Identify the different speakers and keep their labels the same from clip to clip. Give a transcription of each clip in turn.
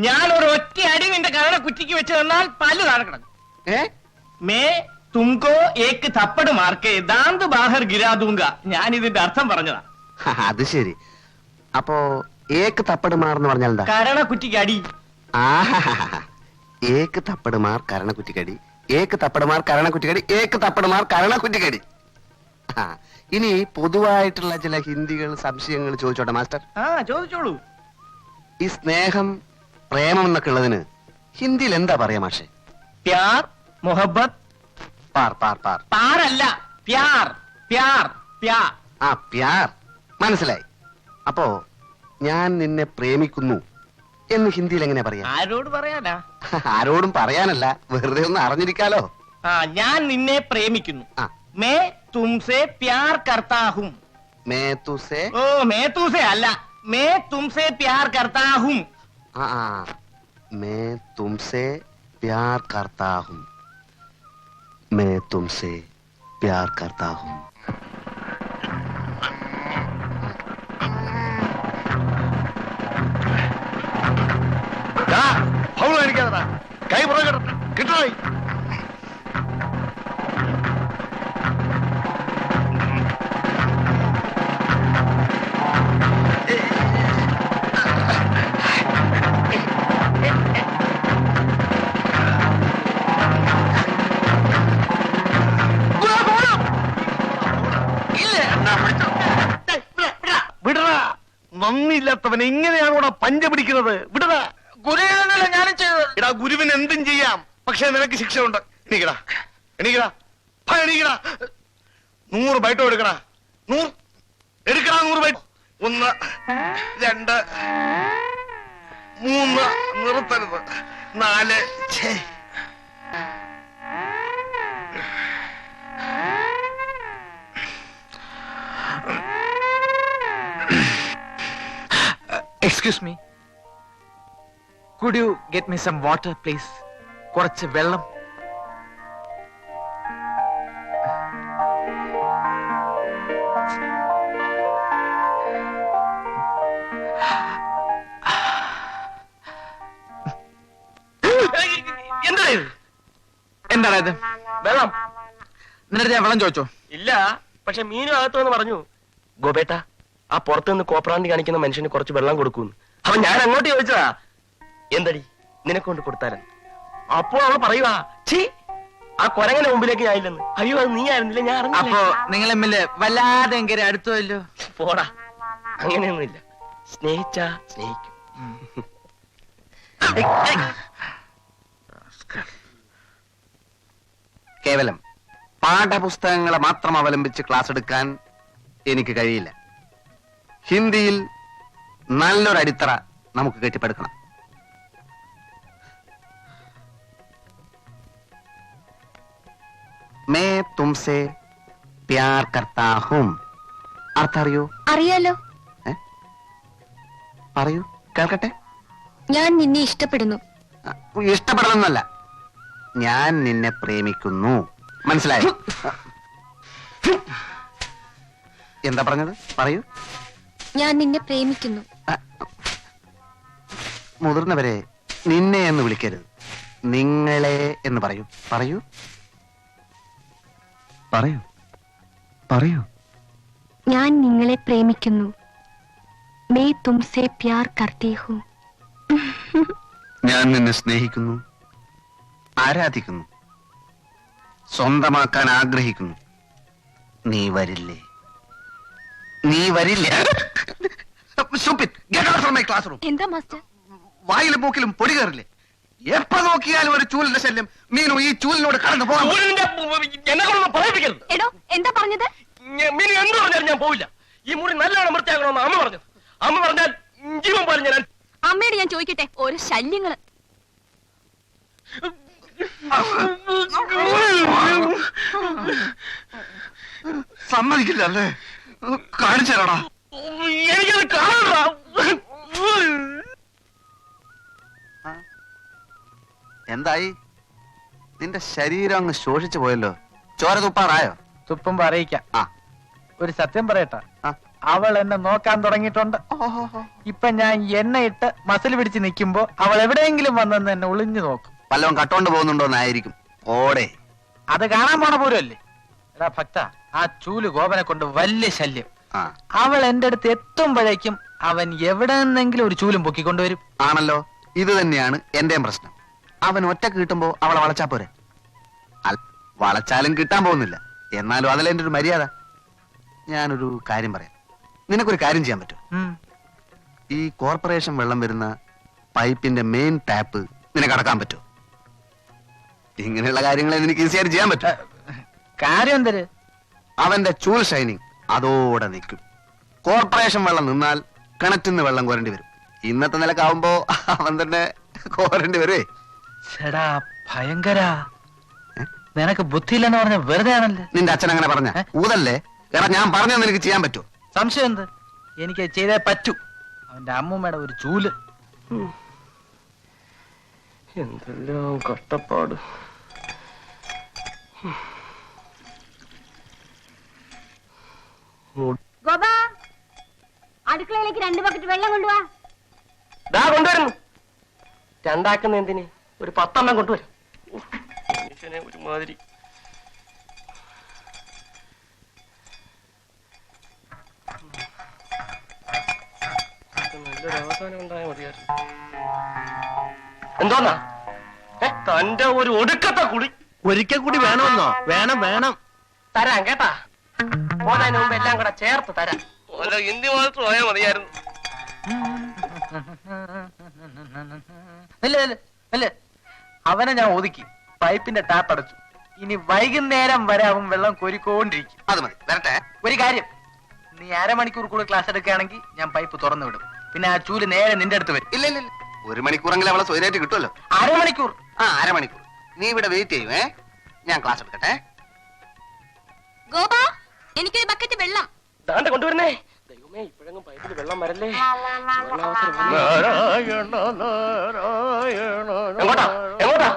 Speaker 1: ഞാൻ ഒരു ഒറ്റ അടി നിന്റെ കരട കുറ്റിക്ക് വെച്ച് തന്നാൽ പല്ല് താഴെ കിടക്കും. മേ തുംകോ ഏക്ക് തപ്പട് മാർക്ക് ദാന്ത് ബാഹർ ഗിരാദൂങ്ക. ഞാൻ ഇതിന്റെ അർത്ഥം പറഞ്ഞതാ.
Speaker 2: അത് ശരി. അപ്പോ ഏക്ക് തപ്പട് മാർ എന്ന് പറഞ്ഞാൽ എന്താ?
Speaker 1: കരണ കുറ്റിക്ക് അടി.
Speaker 2: ഏക്ക് തപ്പട് മാർ കരണ കുറ്റിക്കടി, ഏക്ക് തപ്പട് മാർ കരണ കുറ്റിക്കടി, ഏക്ക് തപ്പട് മാർ കരണ കുറ്റിക്കടി. ഇനി പൊതുവായിട്ടുള്ള ചില ഹിന്ദികൾ സംശയങ്ങൾ ചോദിച്ചോട്ടെ മാസ്റ്റർ?
Speaker 1: ചോദിച്ചോളൂ.
Speaker 2: ഈ സ്നേഹം, പ്രേമം എന്നൊക്കെ ഉള്ളതിന് ഹിന്ദിയിൽ എന്താ പറയാ മാഷെ?
Speaker 1: പ്യാർ, മൊഹബത്ത്.
Speaker 2: പാർ പാർ പാർ.
Speaker 1: പാറല്ല, പ്യാർ പ്യാർ പ്യാർ.
Speaker 2: പ്യാർ മനസ്സിലായി. അപ്പോ ഞാൻ നിന്നെ പ്രേമിക്കുന്നു എന്ന് ഹിന്ദിയിൽ എങ്ങനെ പറയാ?
Speaker 1: ആരോട് പറയാനാ?
Speaker 2: ആരോടും പറയാനല്ല, വെറുതെ ഒന്ന് അറിഞ്ഞിരിക്കാലോ.
Speaker 1: ഞാൻ നിന്നെ പ്രേമിക്കുന്നു. മേ തുംസെ പ്യാർ കർത്താ ഹൂം.
Speaker 2: മേ തുസേ?
Speaker 1: ഓ, മേ തുസെ അല്ല, may തുംസെ Pyaar കർത്താ ഹൂം.
Speaker 2: May തുംസെ Pyaar കർത്താ ഹൂം. May തുംസെ Pyaar കർത്താ ഹൂം.
Speaker 3: കൈ പുറകെ കിട്ടണേ. വിടറാ, നന്ദിയില്ലാത്തവൻ എങ്ങനെയാണോടാ പഞ്ച പിടിക്കുന്നത്? വിടറാ.
Speaker 1: ഗുരുവിനല്ല ഞാനും ചെയ്തത്.
Speaker 3: എടാ, ഗുരുവിന് എന്തും ചെയ്യാം, പക്ഷെ നിനക്ക് ശിക്ഷ ഉണ്ട്. എണീക്കടാ, എണീക്കടാ, എണീക്കടാ. 100 ബൈറ്റോ എടുക്കടാ. 100 എടുക്കടാ, 100 ബൈറ്റ്. 1 2 3 നിർത്തരുത്. 4
Speaker 4: Excuse me. Could you get me some water, please? കുറച്ച് വെള്ളം. എന്താണ് ഇത്?
Speaker 1: വെള്ളം.
Speaker 4: നിന്റെ ഞാൻ വെള്ളം ചോദിച്ചോ?
Speaker 1: ഇല്ല, പക്ഷെ മീനും അകത്തുവെന്ന് പറഞ്ഞു. ഗോപേട്ട, ആ പുറത്തു നിന്ന് കോപ്രാണ്ടി കാണിക്കുന്ന മനുഷ്യന് കുറച്ച് വെള്ളം കൊടുക്കൂന്ന്. അവൻ ഞാൻ അങ്ങോട്ട് ചോദിച്ചതാ. എന്തടി നിനക്കൊണ്ട് കൊടുത്താലും? അപ്പോൾ അവൾ പറയുവാ, ചീ, ആ കൊരങ്ങനെ മുമ്പിലേക്ക് ഞാനില്ലെന്ന്. അയ്യോ, അത് നീ ആയിരുന്നില്ല, ഞാൻ അറിഞ്ഞില്ല.
Speaker 4: അപ്പോ നിങ്ങൾ തമ്മില് വല്ലാതെ എങ്ങനെ അടുത്തല്ലോ?
Speaker 1: പോടാ, അങ്ങനെയൊന്നുമില്ല. സ്നേഹിച്ചാ സ്നേഹിക്കും.
Speaker 2: കേവലം പാഠപുസ്തകങ്ങളെ മാത്രം അവലംബിച്ച് ക്ലാസ് എടുക്കാൻ എനിക്ക് കഴിയില്ല. ഹിന്ദിയിൽ നല്ലൊരു അടിത്തറ നമുക്ക് കെട്ടിപ്പടുക്കണം. മേ തുംസെ പ്യാർ കർത്താ ഹൂം. അർത്ഥം അറിയോ?
Speaker 5: അറിയാലോ.
Speaker 2: പറയൂ, കേൾക്കട്ടെ.
Speaker 5: ഞാൻ നിന്നെ ഇഷ്ടപ്പെടുന്നു.
Speaker 2: ഇഷ്ടപ്പെടണമെന്നല്ല, ഞാൻ നിന്നെ പ്രേമിക്കുന്നു. മനസ്സിലായോ? എന്താ പറഞ്ഞത്? പറയൂ.
Speaker 5: ഞാൻ നിന്നെ പ്രേമിക്കുന്നു.
Speaker 2: മുതിർന്നവരെ നിന്നെ എന്ന് വിളിക്കരുത്, നിങ്ങളെ എന്ന് പറയൂ. പറയൂ, പറയൂ, പറയൂ.
Speaker 5: ഞാൻ നിങ്ങളെ പ്രേമിക്കുന്നു. May തുംസെ Pyaar കർത്തി who.
Speaker 2: ഞാൻ നിന്നെ സ്നേഹിക്കുന്നു, ആരാധിക്കുന്നു, സ്വന്തമാക്കാൻ ആഗ്രഹിക്കുന്നു. നീ വരില്ലേ? നീ വരില്ല?
Speaker 5: എന്താ മാസ്റ്റർ?
Speaker 2: വായിലും മൂക്കിലും പൊടി കയറില്ലേ? എപ്പോ നോക്കിയാലും ഒരു ചൂലിന്റെ ശല്യം. മീനു, ഈ ചൂലിനോട് കടന്നു പോകാൻ.
Speaker 5: എടോ, എന്താ പറഞ്ഞത്?
Speaker 1: മീനു എന്ത് പറഞ്ഞാലും ഞാൻ പോവില്ല. ഈ മുറി നല്ലോണം വൃത്തിയാക്കണമെന്ന് അമ്മ പറഞ്ഞത്. അമ്മ പറഞ്ഞാൽ ജീവൻ പറഞ്ഞു ഞാൻ.
Speaker 5: അമ്മയോട് ഞാൻ ചോദിക്കട്ടെ, ഓരോ ശല്യങ്ങള്.
Speaker 2: സമ്മതിക്കില്ല അല്ലേ? കാണിച്ചേരാടാ.
Speaker 1: എനിക്കത് കാണണ്ട.
Speaker 2: എന്തായി? നിന്റെ ശരീരം അങ്ങ് ശോഷിച്ചു പോയല്ലോ. ചോര തുപ്പാറായോ?
Speaker 4: തുപ്പുമ്പോ അറിയിക്കാം. ഒരു സത്യം പറയട്ടാ, അവൾ എന്നെ നോക്കാൻ തുടങ്ങിയിട്ടുണ്ട്. ഇപ്പൊ ഞാൻ എണ്ണയിട്ട് മസിൽ പിടിച്ച് നിൽക്കുമ്പോ അവൾ എവിടെയെങ്കിലും വന്നെന്ന് എന്നെ ഒളിഞ്ഞു നോക്കും.
Speaker 2: വല്ലതും കട്ടോണ്ട് പോകുന്നുണ്ടോന്നായിരിക്കും. ഓടെ
Speaker 4: അത് കാണാൻ പോണ പോലുമല്ലേ. എടാ ഭക്ത, ആ ചൂല് ഗോപനെ കൊണ്ട് വലിയ ശല്യം.
Speaker 2: ആ
Speaker 4: അവൾ എന്റെ അടുത്ത് എത്തുമ്പോഴേക്കും അവൻ എവിടെ നിന്നെങ്കിലും ഒരു ചൂലും പൊക്കിക്കൊണ്ടുവരും.
Speaker 2: ആണല്ലോ, ഇത് തന്നെയാണ് എന്റെയും പ്രശ്നം. അവൻ ഒറ്റക്ക് കിട്ടുമ്പോ അവളെ വളച്ചാ പോരെ. വളച്ചാലും കിട്ടാൻ പോകുന്നില്ല. എന്നാലും അതല്ല എന്റെ ഒരു മര്യാദ. ഞാനൊരു കാര്യം പറയാം. നിനക്കൊരു കാര്യം ചെയ്യാൻ പറ്റും. ഈ കോർപ്പറേഷൻ വെള്ളം വരുന്ന പൈപ്പിന്റെ മെയിൻ ടാപ്പ് നിനക്ക് അടക്കാൻ പറ്റുമോ? ഇങ്ങനെയുള്ള കാര്യങ്ങളെ നിനക്ക് ഈസിയായിട്ട് ചെയ്യാൻ പറ്റും.
Speaker 4: കാര്യം എന്തര്?
Speaker 2: അവന്റെ ചൂൽ ഷൈനിങ് അതോടെ നിൽക്കും. കോർപ്പറേഷൻ വെള്ളം നിന്നാൽ കിണറ്റിന്ന് വെള്ളം കോരേണ്ടി വരും. ഇന്നത്തെ നിലക്കാവുമ്പോ അവൻ തന്നെ കോരേണ്ടി വരുവേ.
Speaker 4: ചേടാ ഭയങ്കര, നിനക്ക് ബുദ്ധിയില്ലെന്ന് പറഞ്ഞ വെറുതെ ആണല്ലേ.
Speaker 2: നിന്റെ അച്ഛൻ അങ്ങനെ പറഞ്ഞ ഊതല്ലേ? എടാ, ഞാൻ പറഞ്ഞത് നിനക്ക് ചെയ്യാൻ പറ്റുമോ?
Speaker 4: സംശയം എന്ത്? എനിക്ക് ചെയ്തേ പറ്റൂ. അവന്റെ അമ്മൂമ്മയുടെ ഒരു ചൂല്.
Speaker 1: എന്തെല്ലാം കഷ്ടപ്പാട്.
Speaker 5: ഗോപ, അടുക്കളയിലേക്ക് 2 ബക്കറ്റ് വെള്ളം കൊണ്ടുവാ.
Speaker 1: ദാ കൊണ്ടുവരുന്നു. രണ്ടാക്കുന്ന എന്തിന്? ഒരു 10 എണ്ണം കൊണ്ടുവരും. മനുഷ്യനെ ഒരുമാതിരി. നല്ലൊരു അവസാനം ഉണ്ടായാൽ മതിയായിരുന്നു. എന്തോന്നാ തന്റെ ഒരു ഒടുക്കത്തെ കുടി?
Speaker 3: ഒരിക്കൽ കൂടി വേണമെന്നോ? വേണം വേണം.
Speaker 1: തരാം കേട്ടാ. പോന്നതിന് മുമ്പ് എല്ലാം കൂടെ ചേർത്ത് തരാം. ഹിന്ദി മാത്രം പോയാൽ മതിയായിരുന്നു.
Speaker 4: അല്ലേ, അവനെ ഞാൻ ഒതുക്കി. പൈപ്പിന്റെ ടാപ്പ് അടച്ചു. ഇനി വൈകുന്നേരം വരെ അവൻ വെള്ളം കോരിക്കൊണ്ടിരിക്കും.
Speaker 2: അത് മതി, വരട്ടെ.
Speaker 4: ഒരു കാര്യം, നീ അരമണിക്കൂർ കൂടെ ക്ലാസ് എടുക്കുകയാണെങ്കിൽ ഞാൻ പൈപ്പ് തുറന്നു വിടും. പിന്നെ ആ ചൂല് നേരെ നിന്റെ അടുത്ത് വരും.
Speaker 2: ഇല്ല ഇല്ല ഇല്ല, 1 മണിക്കൂറെങ്കിലും അവളെ സ്വൈരായിട്ട് കിട്ടുമല്ലോ.
Speaker 4: അരമണിക്കൂർ.
Speaker 2: ആ, അരമണിക്കൂർ. നീ ഇവിടെ വെയിറ്റ് ചെയ്യും. ഞാൻ ക്ലാസ് എടുക്കട്ടെ.
Speaker 5: ഗോപ, എനിക്കൊരു ബക്കറ്റ് വെള്ളം.
Speaker 1: ദാണ്ടെ കൊണ്ടുവരുന്നേ. ദൈവമേ, ഇപ്പോഴെങ്കിലും പൈപ്പിൽ വെള്ളം വരല്ലേ. എങ്ങോട്ടാ എങ്ങോട്ടാ?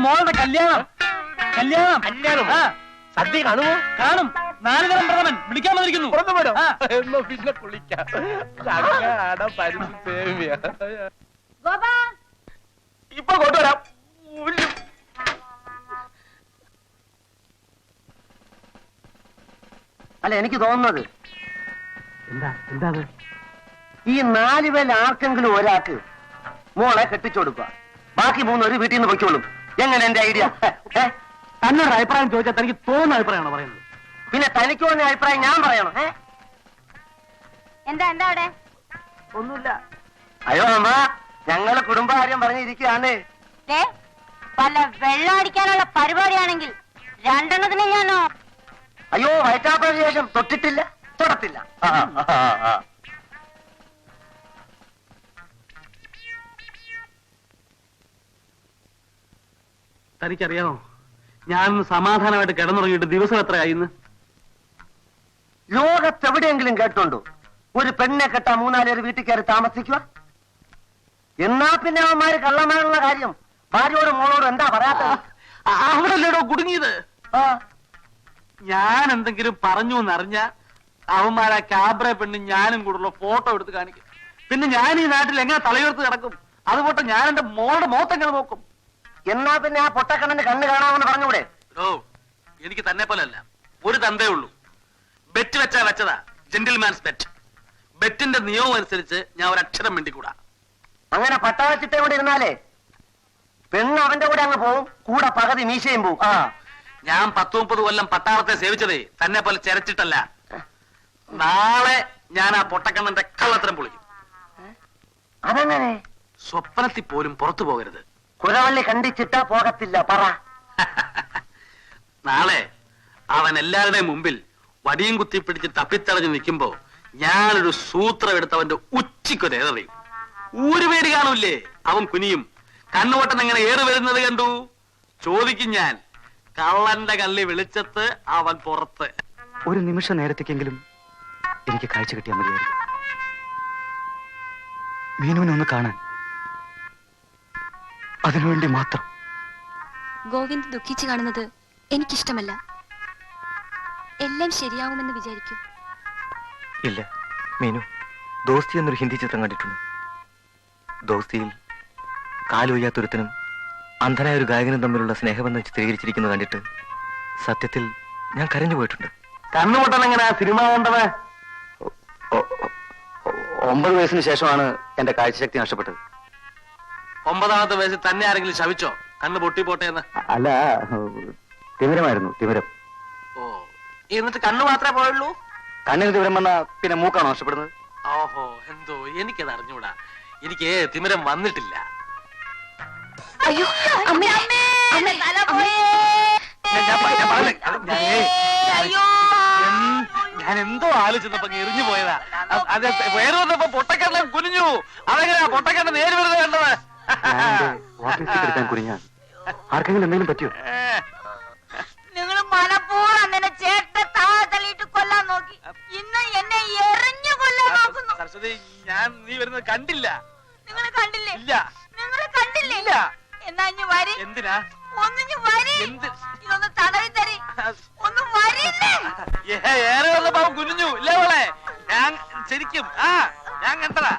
Speaker 4: മോളുടെ കല്യാണം. കല്യാണം
Speaker 1: കല്യാണം സദ്യ കാണുമോ?
Speaker 4: കാണും. 4 തരം പ്രഥമൻ വിളിക്കാൻ വന്നിരിക്കുന്നു.
Speaker 1: എന്നോ പിന്നെ കുളിക്കാം.
Speaker 5: ഗോപ,
Speaker 1: ഇപ്പൊ കൊണ്ടുവരാം.
Speaker 6: അല്ല, എനിക്ക് തോന്നുന്നത് എന്താ ഈ 4 പേരിൽ ആർക്കെങ്കിലും ഒരാൾക്ക് മോളെ കെട്ടിച്ചു കൊടുക്കുക. ബാക്കി 3 ഒരു വീട്ടിൽ നിന്ന് പൊയ്ക്കോളും. എങ്ങനെ എന്റെ ഐഡിയ? തന്നൊരു അഭിപ്രായം ചോദിച്ചാൽ തനിക്ക് തോന്നുന്ന അഭിപ്രായമാണോ പറയുന്നത്? പിന്നെ തനിക്ക് തോന്നിയ അഭിപ്രായം ഞാൻ പറയണോ?
Speaker 5: എന്താ അവിടെ?
Speaker 6: ഒന്നുമില്ല. അയ്യോ അമ്മ, ഞങ്ങള് കുടുംബകാര്യം പറഞ്ഞിരിക്കുകയാണ്.
Speaker 5: വല്ല വെള്ളം അടിക്കാനുള്ള പരിപാടിയാണെങ്കിൽ 2 എണ്ണത്തിന് ഞാനോ?
Speaker 6: അയ്യോ, വയറ്റാപ്പതിന് ശേഷം തൊട്ടിട്ടില്ല, തൊടത്തില്ല.
Speaker 7: തനിക്കറിയാമോ, ഞാൻ സമാധാനമായിട്ട് കിടന്നുറങ്ങിയിട്ട് ദിവസം എത്രയായിന്ന്?
Speaker 6: ലോകത്തെവിടെയെങ്കിലും കേട്ടുണ്ടോ ഒരു പെണ്ണെ കെട്ടാ 3-4 പേര് വീട്ടിൽ കയറി താമസിക്കുക? എന്നാ പിന്നെ അവന്മാര് കള്ളന്മാരുള്ള കാര്യം ഭാര്യയോടും മോളോടും എന്താ പറയാത്തത്?
Speaker 7: അവിടെല്ലേടോ കുടുങ്ങിയത്. ഞാൻ എന്തെങ്കിലും പറഞ്ഞു എന്നറിഞ്ഞ അവന്മാരാ ക്യാബ്ര പെണ്ണ് ഞാനും കൂടുള്ള ഫോട്ടോ എടുത്ത് കാണിക്കും. പിന്നെ ഞാൻ ഈ നാട്ടിൽ എങ്ങനെ തലയുയർത്ത് കിടക്കും? അതുപോലെ ഞാൻ എന്റെ മോളുടെ മുഖത്ത് എങ്ങനെ നോക്കും?
Speaker 6: എന്നാ പിന്നെ ആ പൊട്ടക്കണ്ണന്റെ കണ്ണ് കാണാമെന്ന് പറഞ്ഞൂടെ?
Speaker 7: ഓ, എനിക്ക് തന്നെ പോലെയല്ല, ഒരു തന്തേ ഉള്ളൂ. ബെറ്റ് വെച്ചാ വെച്ചതാ, ജെന്റിൽമാൻസ് ബെറ്റ്. ബെറ്റിന്റെ നിയമം അനുസരിച്ച് ഞാൻ ഒരു അക്ഷരം മിണ്ടിക്കൂടാ.
Speaker 6: അങ്ങനെ പട്ടാളച്ചിട്ടേ കൂടെ ഇരുന്നാലേ പെണ്ണ് അവന്റെ കൂടെ അങ്ങ് പോവും, കൂടെ പകുതി മീശയും പോവും.
Speaker 7: ഞാൻ 10-30 കൊല്ലം പട്ടാളത്തെ സേവിച്ചതേ തന്നെ പോലെ ചെരച്ചിട്ടല്ല. നാളെ ഞാൻ ആ പൊട്ടക്കണ്ണന്റെ കള്ളത്തരം പൊളിക്കും.
Speaker 6: അതെങ്ങനെ?
Speaker 7: സ്വപ്നത്തിൽ പോലും പുറത്തു പോകരുത്.
Speaker 6: കുരവള്ളി കണ്ടിച്ചിട്ടാ പോകത്തില്ല, പറ.
Speaker 7: നാളെ അവൻ എല്ലാവരുടെയും മുമ്പിൽ വടിയും കുത്തി പിടിച്ച് തപ്പിത്തടഞ്ഞു നിൽക്കുമ്പോ ഞാനൊരു സൂത്രം എടുത്തവന്റെ ഉച്ചിക്കൊരു ഏറിയും. ഊരുപേര് കാണൂല്ലേ, അവൻ കുനിയും. കണ്ണുവട്ടൻ എങ്ങനെ ഏറി വരുന്നത് കണ്ടു ചോദിക്കും ഞാൻ. കള്ളന്റെ കള്ളി വെളിച്ചത്ത് അവൻ പുറത്ത്.
Speaker 8: ഒരു നിമിഷ നേരത്തേക്കെങ്കിലും എനിക്ക് കാഴ്ച കിട്ടിയാൽ മതിയായിരുന്നു. മീനുവിനെ ഒന്ന് കാണാൻ, അതിനുവേണ്ടി മാത്രം.
Speaker 9: ഗോവിന്ദ് ദുഃഖിച്ചു കാണുന്നത് എനിക്കിഷ്ടമല്ല. എല്ലാം ശരിയാവുമെന്ന് വിചാരിക്കൂ.
Speaker 8: ഇല്ല മീനു, ദോസ്തി എന്നൊരു ഹിന്ദി ചിത്രം കണ്ടിട്ടുണ്ട്. ദോസ്തിയിൽ കാലൊയ്യാത്തൊരുത്തനും അന്ധനായ ഒരു ഗായകനും തമ്മിലുള്ള സ്നേഹബന്ധം ചിത്രീകരിച്ചിരിക്കുന്നത് കണ്ടിട്ട് സത്യത്തിൽ ഞാൻ കരഞ്ഞു പോയിട്ടുണ്ട്.
Speaker 6: കണ്ണുമുട്ടൻ എങ്ങനെ സിനിമ കണ്ടത്?
Speaker 8: 9 വയസ്സിന് ശേഷമാണ് എന്റെ കാഴ്ചശക്തി നഷ്ടപ്പെട്ടത്.
Speaker 7: 9ാമത്തെ വയസ്സിൽ തന്നെ ആരെങ്കിലും ശവിച്ചോ കണ്ണ് പൊട്ടിപ്പോട്ടെ എന്ന്?
Speaker 8: അല്ല, തിമിരമായിരുന്നു, തിമിരം.
Speaker 7: ഓ, എന്നിട്ട് കണ്ണ് മാത്രമേ പോയുള്ളൂ?
Speaker 8: കണ്ണിന് തിമിരം വന്നാ പിന്നെ മൂക്കാണോ നഷ്ടപ്പെടുന്നത്?
Speaker 7: ഓഹോ, എന്തോ എനിക്കത് അറിഞ്ഞൂടാ. എനിക്ക് തിമിരം വന്നിട്ടില്ല.
Speaker 9: അയ്യോ അമ്മേ,
Speaker 7: ഞാൻ എന്തോ ആലോചിച്ചപ്പോ എറിഞ്ഞു പോയതാ. അത് വേറെ വന്നപ്പോ പൊട്ടക്കണ്ണം കുനിഞ്ഞു. അതെങ്ങനെയാ പൊട്ടക്കണ്ണ നേര് വരുന്നത് കണ്ടത്?
Speaker 8: കുനിഞ്ഞാൽ ആർക്കെങ്കിലും എന്തെങ്കിലും പറ്റിയോ?
Speaker 5: നിങ്ങൾ മനപ്പൂർവ്വം നിന്നെ ചേട്ടനെ താഴെ തള്ളിയിട്ട് കൊല്ലാൻ നോക്കി. ഇന്ന് എന്നെ എറിഞ്ഞു കൊല്ലാൻ നോക്കുന്നു.
Speaker 7: സരസ്വതി, ഞാൻ നീ വരുന്നത് കണ്ടില്ല.
Speaker 5: നിങ്ങൾ കണ്ടില്ലേ?
Speaker 7: ഇല്ല.
Speaker 5: നിങ്ങൾ കണ്ടില്ലേ?
Speaker 7: ഇല്ല.
Speaker 5: എന്നാ ഇഞ്ഞ് വരി.
Speaker 7: എന്തിനാ?
Speaker 5: ഒന്നിഞ്ഞ് വരി.
Speaker 7: എന്ത്?
Speaker 5: ഇതൊന്ന് തടവി തരി. ഒന്ന് വരില്ലേ?
Speaker 7: ഏറെ വന്നപ്പോ കുനിഞ്ഞു ഇല്ലേ മോളെ? ഞാൻ ശരിക്കും ഞാൻ കണ്ടതാ.